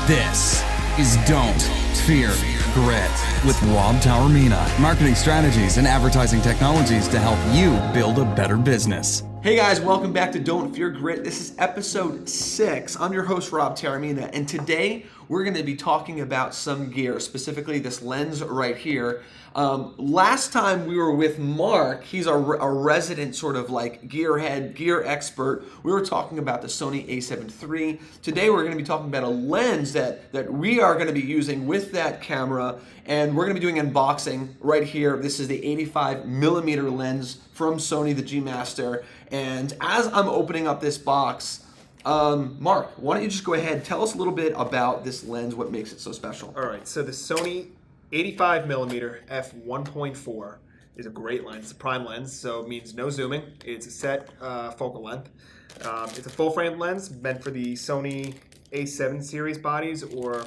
This is Don't Fear Grit with Rob Taormina. Marketing strategies and advertising technologies to help you build a better business. Hey guys, welcome back to Don't Fear Grit. This is episode 6. I'm your host, Rob Taormina, and today we're going to be talking about some gear, specifically this lens right here. Last time we were with Mark, he's a resident sort of like gearhead, gear expert. We were talking about the Sony a7 III. Today we're going to be talking about a lens that we are going to be using with that camera, and we're going to be doing unboxing right here. This is the 85mm lens from Sony, the G Master. And as I'm opening up this box, Mark, why don't you just go ahead, tell us a little bit about this lens, what makes it so special. All right, so the Sony 85mm f1.4 is a great lens. It's a prime lens, so it means no zooming. It's a set focal length. It's a full frame lens meant for the Sony A7 series bodies or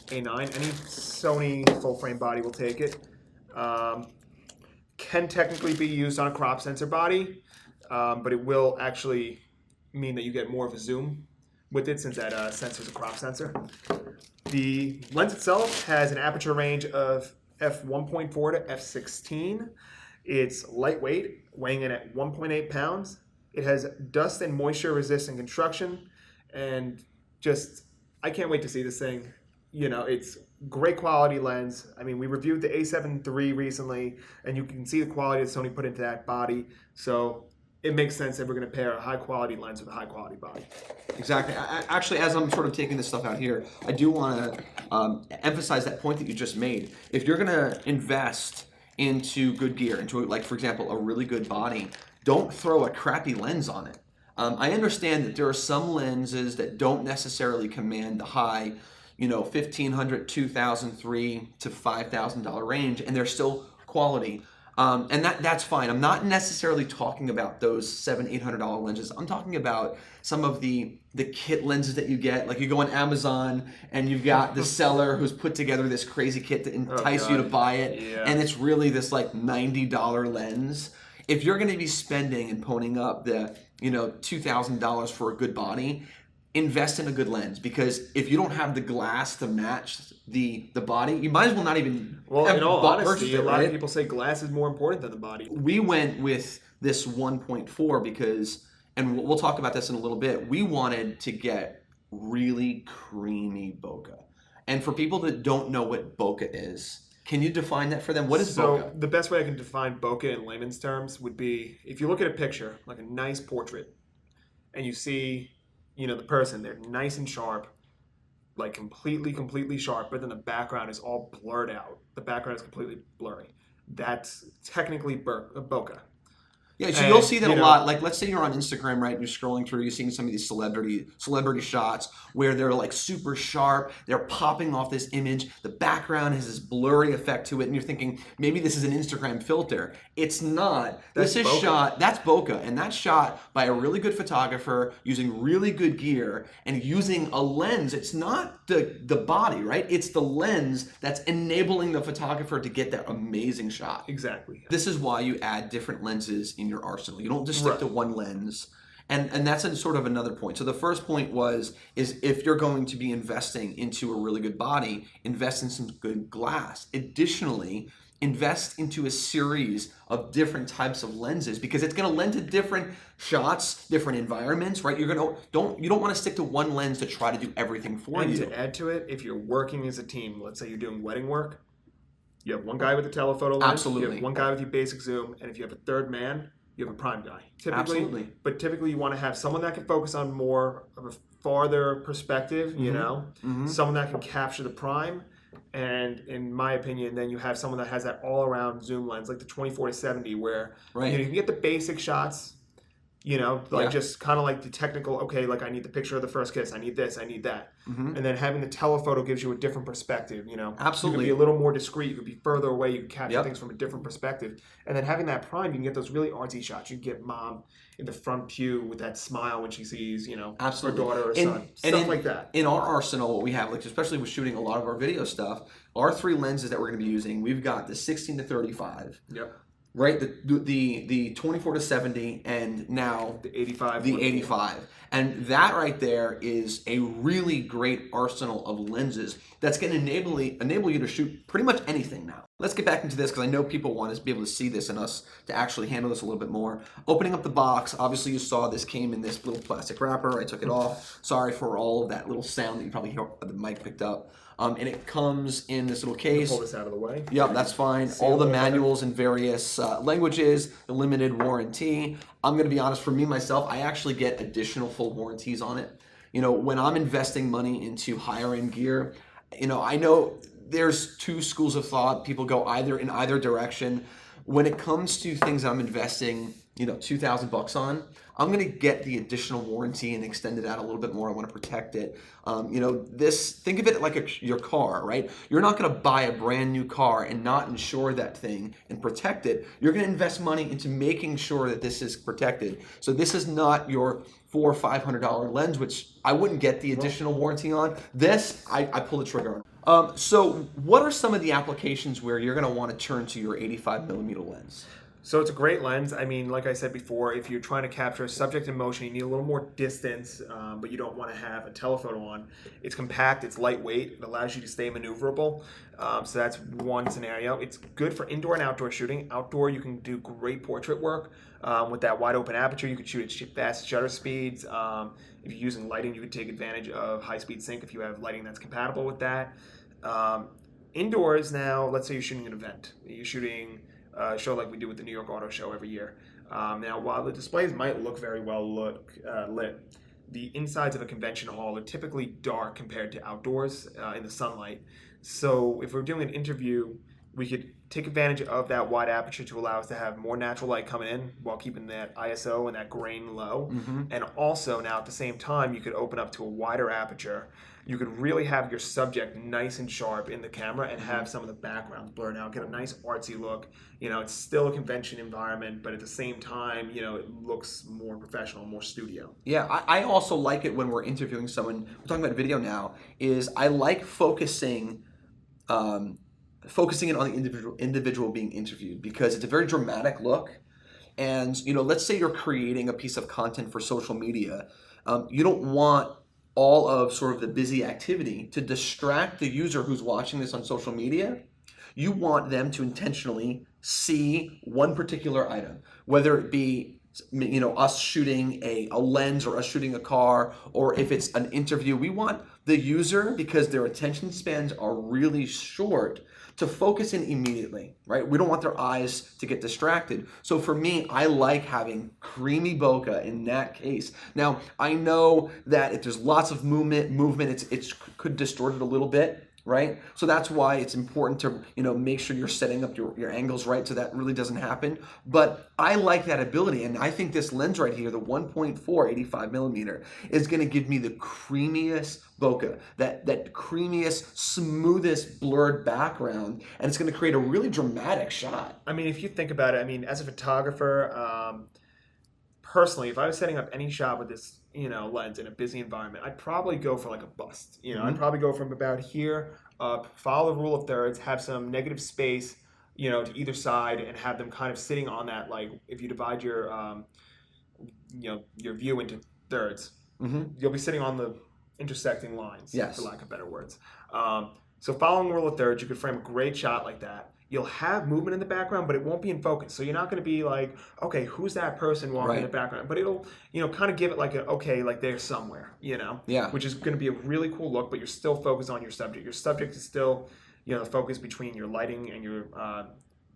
A9. Any Sony full frame body will take it. Can technically be used on a crop sensor body, but it will actually mean that you get more of a zoom with it since that sensor is a crop sensor. The lens itself has an aperture range of f1.4 to f16. It's lightweight, weighing in at 1.8 pounds. It has dust and moisture resistant construction, and just, I can't wait to see this thing. You know, it's great quality lens. I mean, we reviewed the a7 III recently, and you can see the quality that Sony put into that body. So it makes sense that we're going to pair a high-quality lens with a high-quality body. Exactly. Actually, as I'm sort of taking this stuff out here, I do want to emphasize that point that you just made. If you're going to invest into good gear, into, like, for example, a really good body, don't throw a crappy lens on it. I understand that there are some lenses that don't necessarily command the high, $1,500, $2,003 to $5,000 range, and they're still quality. And that's fine. I'm not necessarily talking about those $700, $800 lenses. I'm talking about some of the kit lenses that you get. Like you go on Amazon and you've got the seller who's put together this crazy kit to entice you to buy it. Yeah. And it's really this like $90 lens. If you're going to be spending and ponying up the $2,000 for a good body, invest in a good lens, because if you don't have the glass to match the body, you might as well not even. Well, in all honesty, a lot of people say glass is more important than the body. We went with this 1.4 because, and we'll talk about this in a little bit, we wanted to get really creamy bokeh. And for people that don't know what bokeh is, can you define that for them? What is bokeh? So the best way I can define bokeh in layman's terms would be, if you look at a picture, like a nice portrait, and you see the person, they're nice and sharp, like completely sharp, but then the background is all blurred out. The background is completely blurry. That's technically bokeh. Yeah, so you'll see that a lot. Like, let's say you're on Instagram, right? And you're scrolling through, you're seeing some of these celebrity shots where they're like super sharp. They're popping off this image. The background has this blurry effect to it, and you're thinking maybe this is an Instagram filter. It's not. This is shot. That's bokeh, and that's shot by a really good photographer using really good gear and using a lens. It's not the body, right? It's the lens that's enabling the photographer to get that amazing shot. Exactly. This is why you add different lenses in your arsenal. You don't just stick to one lens. And that's sort of another point. So the first point is if you're going to be investing into a really good body, invest in some good glass. Additionally, invest into a series of different types of lenses, because it's going to lend to different shots, different environments, right? You don't want to stick to one lens to try to do everything for you. And to add to it, if you're working as a team, let's say you're doing wedding work, you have one guy with a telephoto lens, absolutely, you have one guy with your basic zoom, and if you have a third man, you have a prime guy. Absolutely. But typically you want to have someone that can focus on more of a farther perspective, someone that can capture the prime. And in my opinion, then you have someone that has that all-around zoom lens, like the 24 to 70, where you can get the basic shots, just kind of like the technical, okay, like I need the picture of the first kiss, I need this, I need that. And then having the telephoto gives you a different perspective, Absolutely. You can be a little more discreet, you could be further away, you can capture things from a different perspective. And then having that prime, you can get those really artsy shots. You can get mom in the front pew with that smile when she sees, her daughter or son, stuff like that. In our arsenal, what we have, like especially with shooting a lot of our video stuff, our 3 lenses that we're going to be using, we've got the 16 to 35. Yep. Right, the 24 to 70, and now the 85. The 85, And that right there is a really great arsenal of lenses that's going to enable you to shoot pretty much anything now. Let's get back into this because I know people want to be able to see this and us to actually handle this a little bit more. Opening up the box, obviously you saw this came in this little plastic wrapper. I took it off. Sorry for all of that little sound that you probably hear the mic picked up. And it comes in this little case. Pull this out of the way. Yep, that's fine. All the manuals in various languages, the limited warranty. I'm going to be honest, for me, myself, I actually get additional full warranties on it. You know, when I'm investing money into higher end gear, you know, I know there's two schools of thought. People go in either direction. When it comes to things I'm investing, you know, $2,000 on, I'm going to get the additional warranty and extend it out a little bit more. I want to protect it. You know, think of it like your car, right? You're not going to buy a brand new car and not insure that thing and protect it. You're going to invest money into making sure that this is protected. So this is not your $400 or $500 lens, which I wouldn't get the additional warranty on. This, I pull the trigger on. So what are some of the applications where you're going to want to turn to your 85mm lens? So it's a great lens. I mean, like I said before, if you're trying to capture a subject in motion, you need a little more distance, but you don't want to have a telephoto on. It's compact, it's lightweight, it allows you to stay maneuverable. So that's one scenario. It's good for indoor and outdoor shooting. Outdoor, you can do great portrait work. With that wide open aperture, you can shoot at fast shutter speeds. If you're using lighting, you can take advantage of high-speed sync if you have lighting that's compatible with that. Indoors now, let's say you're shooting an event. You're shooting a show like we do with the New York Auto Show every year. Now, while the displays might look very well lit, the insides of a convention hall are typically dark compared to outdoors in the sunlight. So if we're doing an interview, we could take advantage of that wide aperture to allow us to have more natural light coming in while keeping that ISO and that grain low. And also now at the same time, you could open up to a wider aperture. You could really have your subject nice and sharp in the camera and have some of the background blurred out, get a nice artsy look. You know, it's still a convention environment, but at the same time, you know, it looks more professional, more studio. Yeah, I also like it when we're interviewing someone. We're talking about video now. Is I like focusing it on the individual being interviewed because it's a very dramatic look. And you know, let's say you're creating a piece of content for social media. You don't want all of sort of the busy activity to distract the user who's watching this on social media. You want them to intentionally see one particular item, whether it be, you know, us shooting a lens or us shooting a car, or if it's an interview. We want the user, because their attention spans are really short, to focus in immediately, right? We don't want their eyes to get distracted. So for me, I like having creamy bokeh in that case. Now, I know that if there's lots of movement, it could distort it a little bit, right? So that's why it's important to, you know, make sure you're setting up your angles right so that really doesn't happen. But I like that ability, and I think this lens right here, the 1.4 85mm, is going to give me the creamiest bokeh, that creamiest, smoothest blurred background, and it's going to create a really dramatic shot. I mean, if you think about it, I mean, as a photographer, personally, if I was setting up any shot with this, you know, lens in a busy environment, I'd probably go for like a bust. You know, I'd probably go from about here up, follow the rule of thirds, have some negative space, you know, to either side, and have them kind of sitting on that. Like if you divide your, you know, your view into thirds, you'll be sitting on the intersecting lines, for lack of better words. So following the rule of thirds, you could frame a great shot like that. You'll have movement in the background, but it won't be in focus. So you're not going to be like, okay, who's that person walking in the background? But it'll, you know, kind of give it like like they're somewhere, you know? Yeah. Which is going to be a really cool look, but you're still focused on your subject. Your subject is still, you know, the focus between your lighting and your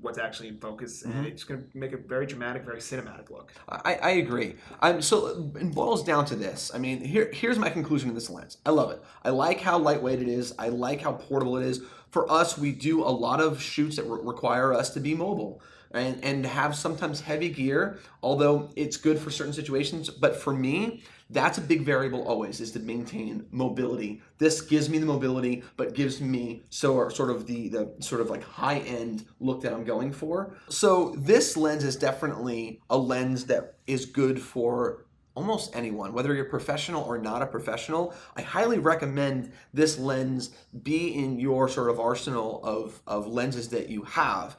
what's actually in focus, and it's going to make a very dramatic, very cinematic look. I agree. So it boils down to this. I mean, here's my conclusion in this lens. I love it. I like how lightweight it is. I like how portable it is. For us, we do a lot of shoots that require us to be mobile and have sometimes heavy gear, although it's good for certain situations. But for me, that's a big variable always, is to maintain mobility. This gives me the mobility, but gives me sort of the sort of like high-end look that I'm going for. So this lens is definitely a lens that is good for almost anyone, whether you're professional or not a professional. I highly recommend this lens be in your sort of arsenal of lenses that you have.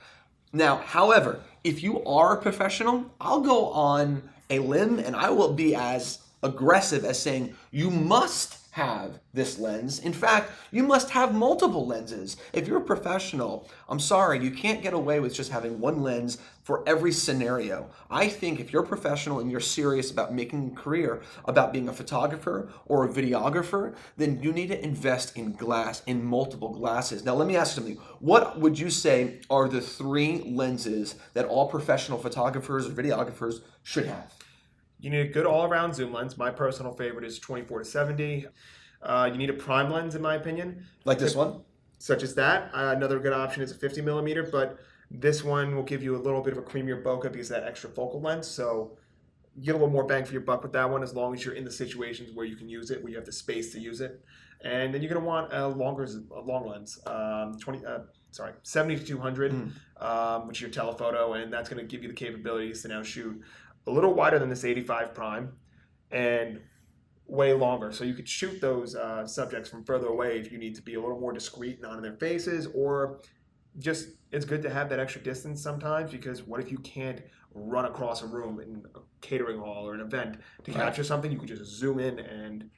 Now, however, if you are a professional, I'll go on a limb and I will be as aggressive as saying you must have this lens. In fact, you must have multiple lenses. If you're a professional, I'm sorry, you can't get away with just having one lens for every scenario. I think if you're a professional and you're serious about making a career, about being a photographer or a videographer, then you need to invest in glass, in multiple glasses. Now, let me ask you something. What would you say are the 3 lenses that all professional photographers or videographers should have? You need a good all-around zoom lens. My personal favorite is 24 to 70. You need a prime lens, in my opinion. Like this one? Such as that. Another good option is a 50 millimeter, but this one will give you a little bit of a creamier bokeh because of that extra focal length. So you get a little more bang for your buck with that one, as long as you're in the situations where you can use it, where you have the space to use it. And then you're going to want a long lens, 70 to 200, which is your telephoto, and that's going to give you the capabilities to now shoot a little wider than this 85 prime and way longer. So you could shoot those subjects from further away if you need to be a little more discreet, not in their faces, or just it's good to have that extra distance sometimes, because what if you can't run across a room in a catering hall or an event to capture something? You could just zoom in and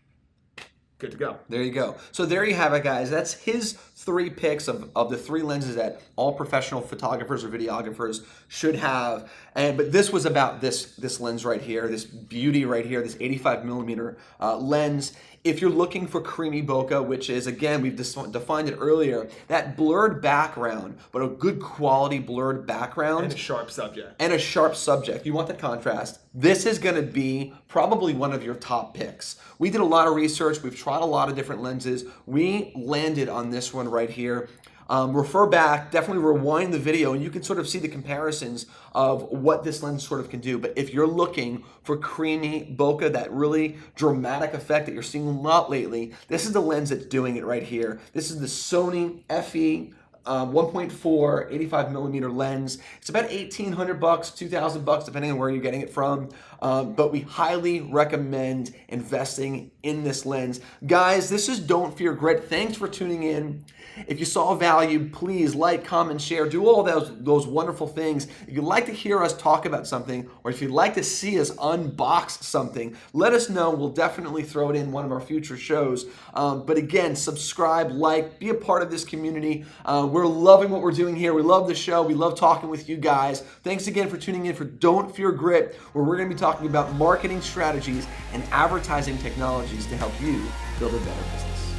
good to go. There you go. So there you have it, guys. That's his 3 picks of the 3 lenses that all professional photographers or videographers should have. But this was about this lens right here, this beauty right here, this 85 millimeter lens. If you're looking for creamy bokeh, which is, again, we've defined it earlier, that blurred background, but a good quality blurred background. And a sharp subject. And a sharp subject. You want the contrast. This is going to be probably one of your top picks. We did a lot of research. We've tried a lot of different lenses. We landed on this one right here. Refer back, definitely rewind the video, and you can sort of see the comparisons of what this lens sort of can do. But if you're looking for creamy bokeh, that really dramatic effect that you're seeing a lot lately, this is the lens that's doing it right here. This is the Sony FE 1.4 85 millimeter lens. It's about $1,800, $2,000, depending on where you're getting it from. But we highly recommend investing in this lens. Guys, this is Don't Fear Grit. Thanks for tuning in. If you saw value, please like, comment, share, do all those wonderful things. If you'd like to hear us talk about something, or if you'd like to see us unbox something, let us know. We'll definitely throw it in one of our future shows. But again, subscribe, like, be a part of this community. We're loving what we're doing here. We love the show. We love talking with you guys. Thanks again for tuning in for Don't Fear Grit, where we're going to be talking about marketing strategies and advertising technologies to help you build a better business.